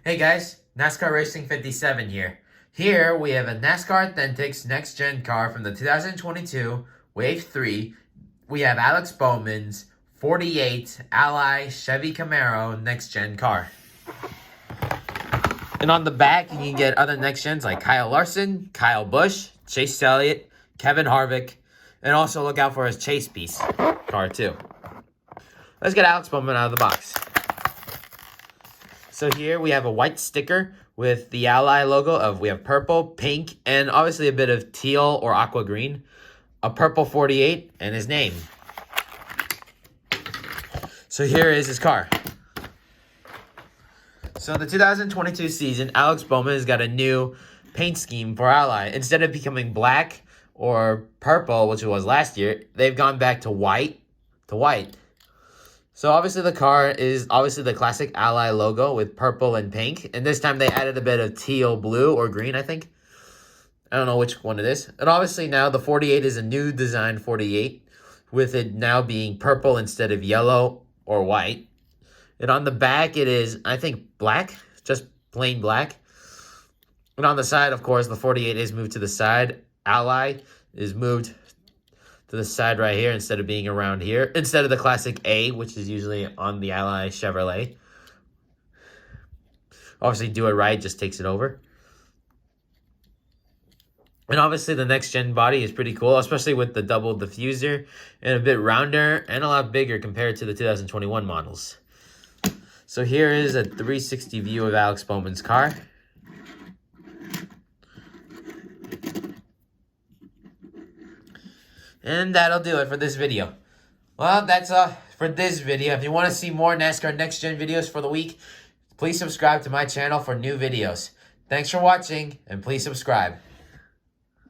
Hey guys, NASCAR Racing 57 here. Here we have a NASCAR Authentics Next Gen car from the 2022 Wave 3. We have Alex Bowman's 48 Ally Chevy Camaro Next Gen car. And on the back, you can get other Next Gens like Kyle Larson, Kyle Busch, Chase Elliott, Kevin Harvick, and also look out for his Chase Piece car too. Let's get Alex Bowman out of the box. So here we have a white sticker with the Ally logo we have purple, pink, and obviously a bit of teal or aqua green. A purple 48 and his name. So here is his car. So in the 2022 season, Alex Bowman has got a new paint scheme for Ally. Instead of becoming black or purple, which it was last year, they've gone back to white. So obviously the car is obviously the classic Ally logo with purple and pink. And this time they added a bit of teal blue or green, I think. I don't know which one it is. And obviously now the 48 is a new design 48 with it now being purple instead of yellow or white. And on the back it is, I think, black, just plain black. And on the side, of course, the 48 is moved to the side. Ally is moved to the side right here instead of being around here. Instead of the classic A, which is usually on the Ally Chevrolet. Obviously, Do It Right just takes it over. And obviously, the next-gen body is pretty cool, especially with the double diffuser and a bit rounder and a lot bigger compared to the 2021 models. So here is a 360 view of Alex Bowman's car. And that'll do it for this video. Well, that's all for this video. If you want to see more NASCAR Next Gen videos for the week, please subscribe to my channel for new videos. Thanks for watching, and please subscribe.